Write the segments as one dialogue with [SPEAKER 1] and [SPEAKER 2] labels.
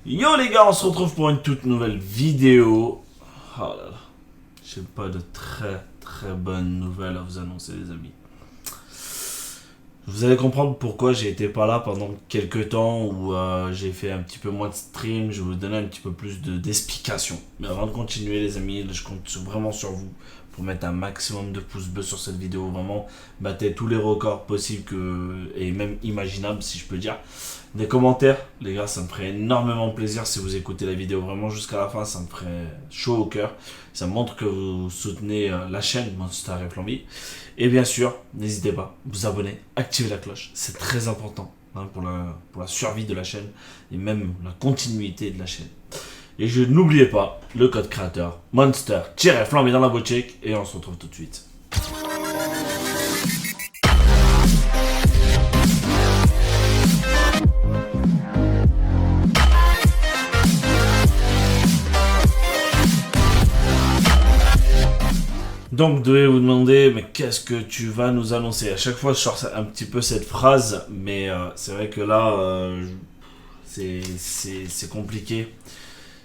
[SPEAKER 1] Yo les gars, on se retrouve pour une toute nouvelle vidéo. Oh là là, j'ai pas de très bonnes nouvelles à vous annoncer les amis. Vous allez comprendre pourquoi j'ai été pas là pendant quelques temps où j'ai fait un petit peu moins de stream. Je vais vous donner un petit peu plus d'explications. Mais avant de continuer les amis, je compte vraiment sur vous pour mettre un maximum de pouces bleus sur cette vidéo. Vraiment, battez tous les records possibles et même imaginables si je peux dire. Des commentaires, les gars, ça me ferait énormément plaisir si vous écoutez la vidéo vraiment jusqu'à la fin, ça me ferait chaud au cœur. Ça montre que vous soutenez la chaîne Monster et Flamby. Et bien sûr, n'hésitez pas, vous abonner, activer la cloche, c'est très important pour la survie de la chaîne et même la continuité de la chaîne. Et je n'oubliez pas le code créateur Monster-Flamby dans la boutique et on se retrouve tout de suite. Donc, vous devez vous demander, mais qu'est-ce que tu vas nous annoncer? À chaque fois, je sors un petit peu cette phrase, mais c'est vrai que là, c'est compliqué.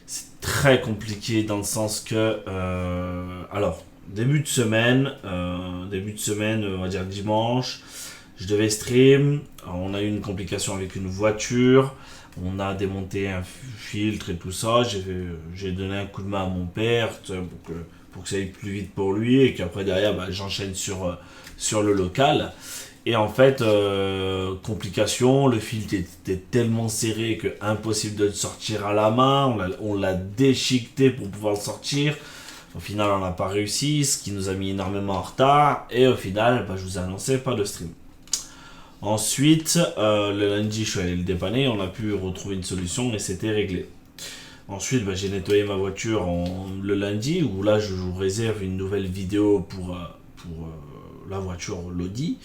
[SPEAKER 1] C'est très compliqué dans le sens que, alors, début de semaine, on va dire dimanche, je devais stream. On a eu une complication avec une voiture. On a démonté un filtre et tout ça. J'ai donné un coup de main à mon père pour que ça aille plus vite pour lui et qu'après derrière j'enchaîne sur le local. Et en fait, complication, le filtre était tellement serré que impossible de le sortir à la main. On l'a déchiqueté pour pouvoir le sortir. Au final, on n'a pas réussi, ce qui nous a mis énormément en retard. Et au final, je vous ai annoncé pas de stream. Ensuite, le lundi, je suis allé le dépanner, on a pu retrouver une solution et c'était réglé. Ensuite, j'ai nettoyé ma voiture le lundi, où là, je vous réserve une nouvelle vidéo pour la voiture l'Audi.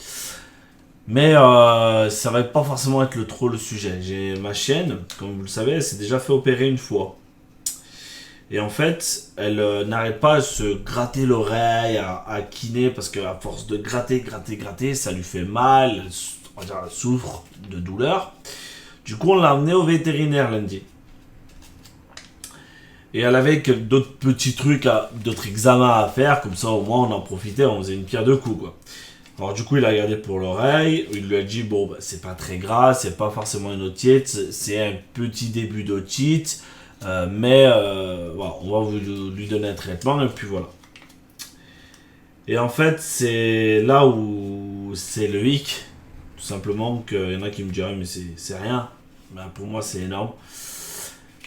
[SPEAKER 1] Mais ça va pas forcément être trop le sujet. J'ai ma chienne, comme vous le savez, elle s'est déjà fait opérer une fois. Et en fait, elle n'arrête pas de se gratter l'oreille, à kiner, parce qu'à force de gratter, ça lui fait mal, elle souffre de douleur. Du coup, on l'a emmenée au vétérinaire lundi. Et elle avait d'autres petits trucs, d'autres examens à faire, comme ça au moins on en profitait, on faisait une pierre deux coups quoi. Alors du coup il a regardé pour l'oreille, il lui a dit bon c'est pas très grave, c'est pas forcément une otite, c'est un petit début d'otite, mais voilà, on va lui donner un traitement et puis voilà. Et en fait c'est là où c'est le hic, tout simplement qu'il y en a qui me diraient mais c'est rien, ben, pour moi c'est énorme.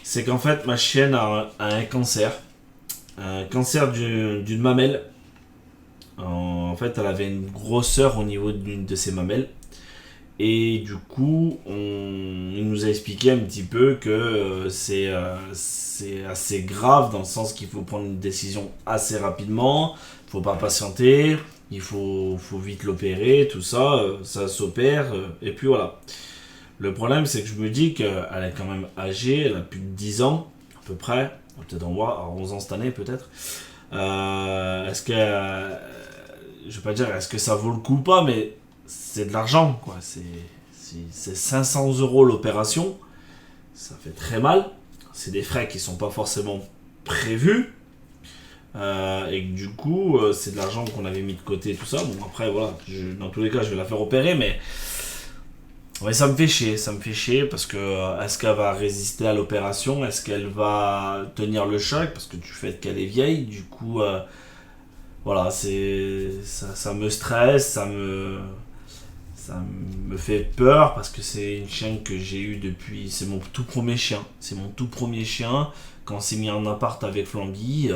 [SPEAKER 1] C'est qu'en fait ma chienne a un cancer d'une mamelle. En fait elle avait une grosseur au niveau d'une de ses mamelles et du coup il nous a expliqué un petit peu que c'est assez grave dans le sens qu'il faut prendre une décision assez rapidement, il faut pas patienter, il faut vite l'opérer, tout ça, ça s'opère et puis voilà. Le problème, c'est que je me dis qu'elle est quand même âgée, elle a plus de 10 ans, à peu près, peut-être en voir, 11 ans cette année peut-être. Est-ce que, je vais pas dire est-ce que ça vaut le coup ou pas, mais c'est de l'argent, quoi. C'est 500 € l'opération, ça fait très mal. C'est des frais qui sont pas forcément prévus. Et que du coup, c'est de l'argent qu'on avait mis de côté, tout ça. Bon, après, voilà, dans tous les cas, je vais la faire opérer, mais. Ouais, ça me fait chier parce que est-ce qu'elle va résister à l'opération? Est-ce qu'elle va tenir le choc? Parce que du fait qu'elle est vieille, du coup, voilà, ça me stresse, ça me fait peur parce que c'est une chienne que j'ai eue depuis, c'est mon tout premier chien. C'est mon tout premier chien. Quand on s'est mis en appart avec Flamby,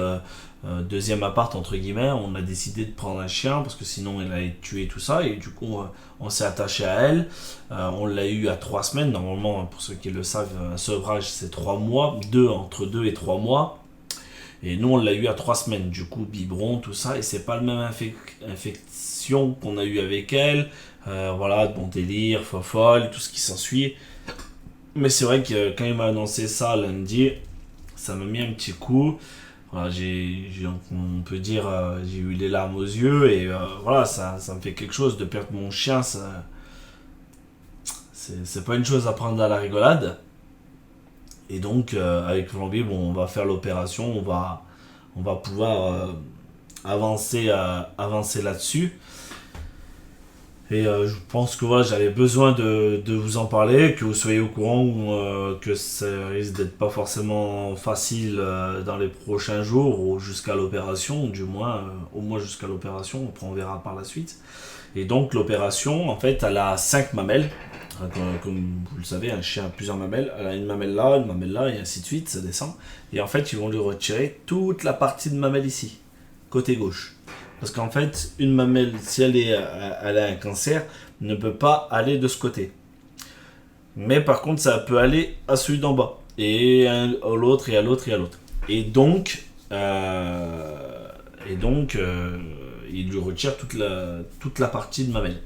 [SPEAKER 1] deuxième appart entre guillemets, on a décidé de prendre un chien parce que sinon elle allait tuer tout ça et du coup on s'est attaché à elle. On l'a eu à 3 semaines. Normalement, pour ceux qui le savent, un sevrage c'est 3 mois, entre 2 et 3 mois. Et nous on l'a eu à 3 semaines. Du coup, biberon, tout ça, et c'est pas le même infection qu'on a eu avec elle. Voilà, bon délire, fofolle, tout ce qui s'ensuit. Mais c'est vrai que quand il m'a annoncé ça lundi, ça m'a mis un petit coup. Voilà, on peut dire, j'ai eu les larmes aux yeux et voilà, ça me fait quelque chose de perdre mon chien. C'est pas une chose à prendre à la rigolade. Et donc, avec Flamby, bon, on va faire l'opération, on va pouvoir avancer là-dessus. Et je pense que voilà, j'avais besoin de vous en parler, que vous soyez au courant, que ça risque d'être pas forcément facile dans les prochains jours, ou jusqu'à l'opération, du moins, au moins jusqu'à l'opération, après on verra par la suite. Et donc l'opération, en fait, elle a 5 mamelles. Comme vous le savez, un chien a plusieurs mamelles. Elle a une mamelle là, et ainsi de suite, ça descend. Et en fait, ils vont lui retirer toute la partie de mamelle ici, côté gauche. Parce qu'en fait, une mamelle, si elle a un cancer, ne peut pas aller de ce côté. Mais par contre, ça peut aller à celui d'en bas. Et à l'autre, et à l'autre, et à l'autre. Et donc, il lui retire toute la partie de mamelle.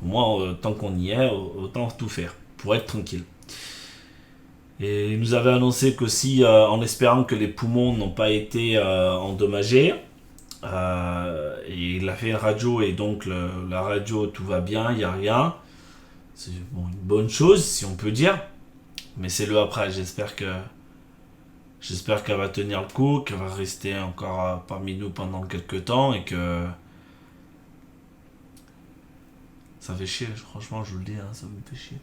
[SPEAKER 1] Moi, tant qu'on y est, autant tout faire pour être tranquille. Et il nous avait annoncé qu'aussi, en espérant que les poumons n'ont pas été endommagés, et il a fait une radio, et donc la radio, tout va bien, il n'y a rien. C'est bon, une bonne chose, si on peut dire. Mais c'est le après. J'espère qu'elle va tenir le coup, qu'elle va rester encore parmi nous pendant quelques temps, et que ça fait chier, franchement, je vous le dis, hein, ça me fait chier.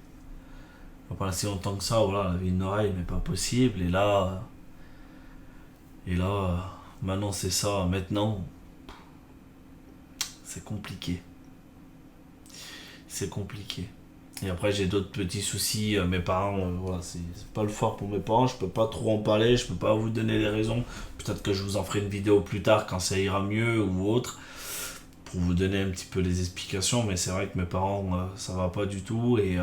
[SPEAKER 1] On va pas rester longtemps que ça, voilà, elle avait une oreille, mais pas possible. Et là, maintenant c'est ça, maintenant, c'est compliqué. C'est compliqué. Et après, j'ai d'autres petits soucis. Mes parents, voilà, c'est pas le fort pour mes parents. Je peux pas trop en parler. Je peux pas vous donner les raisons. Peut-être que je vous en ferai une vidéo plus tard quand ça ira mieux ou autre. Pour vous donner un petit peu les explications. Mais c'est vrai que mes parents, ça va pas du tout. Et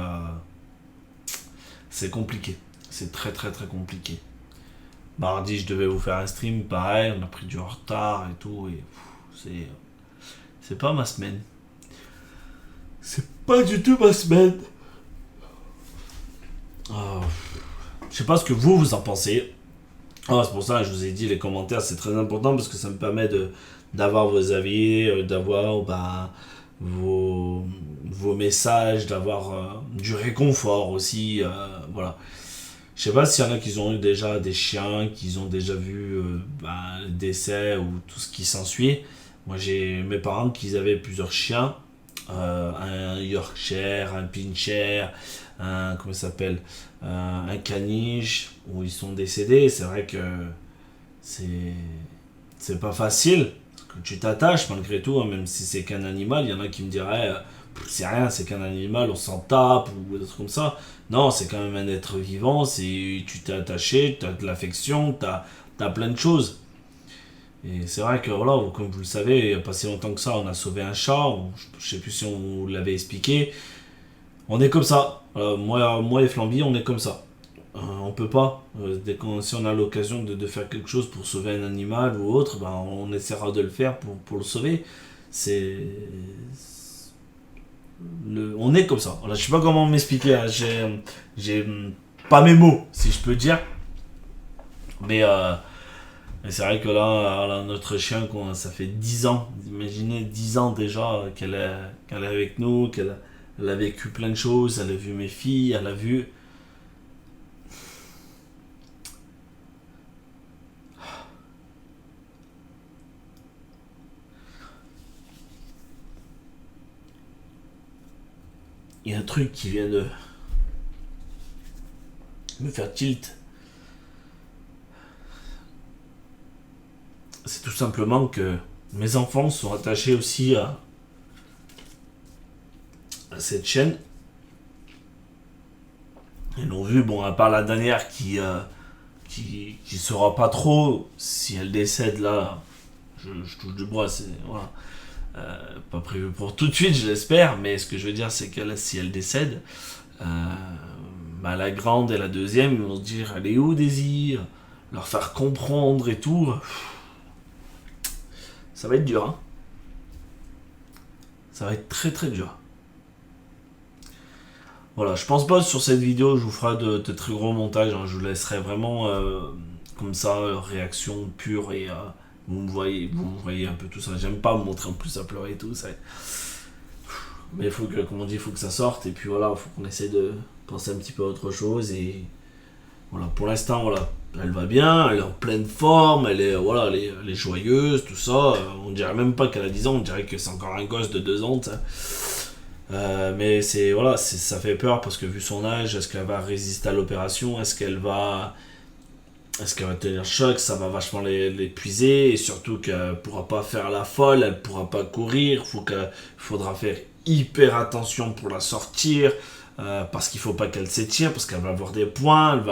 [SPEAKER 1] c'est compliqué. C'est très très très compliqué. Mardi, je devais vous faire un stream. Pareil, on a pris du retard et tout. Et c'est pas ma semaine. C'est pas du tout ma semaine. Je sais pas ce que vous en pensez. C'est pour ça que je vous ai dit les commentaires, c'est très important parce que ça me permet d'avoir vos avis, d'avoir vos messages, d'avoir du réconfort aussi. Voilà. Je sais pas s'il y en a qui ont eu déjà des chiens, qui ont déjà vu le décès ou tout ce qui s'ensuit. Moi j'ai mes parents qui avaient plusieurs chiens. Un Yorkshire, un Pinscher, comment ça s'appelle, un caniche, où ils sont décédés. C'est vrai que c'est pas facile, parce que tu t'attaches malgré tout, hein, même si c'est qu'un animal. Il y en a qui me diraient, c'est rien, c'est qu'un animal, on s'en tape, ou des trucs comme ça. Non, c'est quand même un être vivant, tu t'es attaché, tu as de l'affection, tu as plein de choses. Et c'est vrai que, voilà, comme vous le savez, il n'y a pas si longtemps que ça, on a sauvé un chat. Je sais plus si on vous l'avait expliqué. On est comme ça. Moi et Flamby, on est comme ça. On peut pas. Si on a l'occasion de faire quelque chose pour sauver un animal ou autre, on essaiera de le faire pour le sauver. On est comme ça. Voilà, je sais pas comment m'expliquer. Hein. J'ai pas mes mots, si je peux dire. Mais c'est vrai que là, notre chien, ça fait 10 ans, imaginez 10 ans déjà qu'elle est avec nous, qu'elle a vécu plein de choses, elle a vu mes filles, elle a vu... Il y a un truc qui vient de me faire tilt. C'est tout simplement que mes enfants sont attachés aussi à cette chaîne. Ils l'ont vu, à part la dernière qui saura pas trop si elle décède là. Je touche du bois, c'est voilà. Pas prévu pour tout de suite, je l'espère, mais ce que je veux dire, c'est que si elle décède, la grande et la deuxième, ils vont se dire, elle est où Désir, leur faire comprendre et tout. Ça va être dur, hein. Ça va être très très dur. Voilà, je pense pas sur cette vidéo, je vous ferai de très gros montages, hein. Je vous laisserai vraiment comme ça, réaction pure et vous voyez un peu tout ça. J'aime pas me montrer en plus à pleurer et tout. Mais il faut que, comme on dit, il faut que ça sorte. Et puis voilà, il faut qu'on essaie de penser un petit peu à autre chose. Et Voilà, pour l'instant, voilà, elle va bien, elle est en pleine forme, voilà, elle est joyeuse, tout ça. On dirait même pas qu'elle a 10 ans, on dirait que c'est encore un gosse de 2 ans, ça. Mais voilà, ça fait peur parce que vu son âge, est-ce qu'elle va résister à l'opération? Est-ce qu'elle va tenir le choc? Ça va vachement l'épuiser. Et surtout qu'elle pourra pas faire la folle, elle pourra pas courir. Faudra faire hyper attention pour la sortir. Parce qu'il faut pas qu'elle s'étire, parce qu'elle va avoir des points.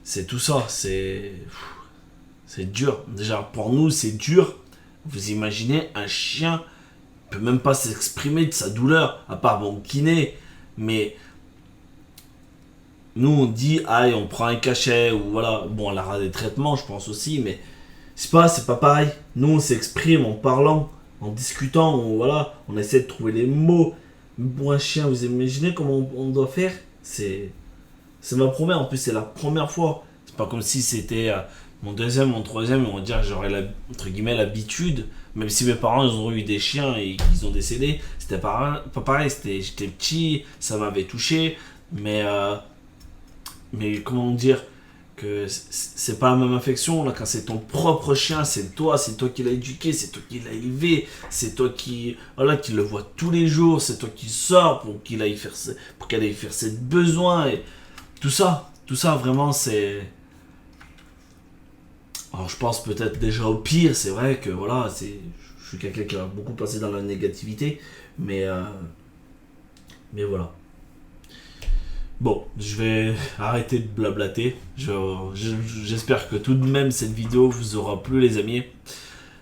[SPEAKER 1] C'est tout ça. C'est dur. Déjà, pour nous, c'est dur. Vous imaginez, un chien peut même pas s'exprimer de sa douleur, à part mon kiné. Mais nous, on dit, aïe, on prend un cachet, ou voilà. Bon, elle aura des traitements, je pense aussi, mais c'est pas pareil. Nous, on s'exprime en parlant, en discutant, voilà. On essaie de trouver les mots. Mais pour un chien, vous imaginez comment on doit faire? C'est ma première, en plus, c'est la première fois. C'est pas comme si c'était mon deuxième, mon troisième, on va dire, j'aurais entre guillemets l'habitude. Même si mes parents, ils ont eu des chiens et qu'ils ont décédé, c'était pas pareil. J'étais petit, ça m'avait touché, mais comment dire que c'est pas la même affection là quand c'est ton propre chien, c'est toi qui l'as éduqué, c'est toi qui l'as élevé, c'est toi qui le vois tous les jours, c'est toi qui sors pour qu'elle aille faire ses besoins et tout ça vraiment c'est. Alors je pense peut-être déjà au pire, c'est vrai que voilà, je suis quelqu'un qui va beaucoup passer dans la négativité, mais voilà. Bon, je vais arrêter de blablater. J'espère que tout de même cette vidéo vous aura plu, les amis.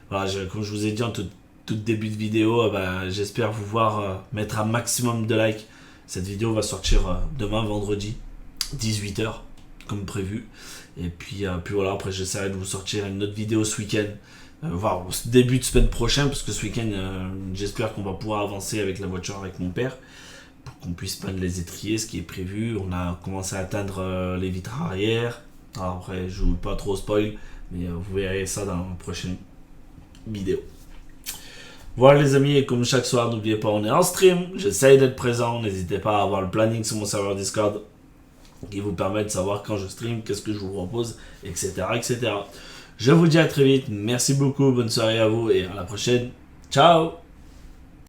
[SPEAKER 1] Voilà, comme je vous ai dit en tout début de vidéo, j'espère vous voir mettre un maximum de likes. Cette vidéo va sortir demain, vendredi, 18h, comme prévu. Et puis voilà, après j'essaierai de vous sortir une autre vidéo ce week-end. Voire au début de semaine prochaine, parce que ce week-end, j'espère qu'on va pouvoir avancer avec la voiture avec mon père pour qu'on puisse peindre les étriers, ce qui est prévu. On a commencé à atteindre les vitres arrière. Alors après, je ne veux pas trop spoil, mais vous verrez ça dans la prochaine vidéo. Voilà les amis, et comme chaque soir, n'oubliez pas, on est en stream, j'essaye d'être présent, n'hésitez pas à avoir le planning sur mon serveur Discord qui vous permet de savoir quand je stream, qu'est-ce que je vous propose, etc. etc. Je vous dis à très vite, merci beaucoup, bonne soirée à vous et à la prochaine, ciao.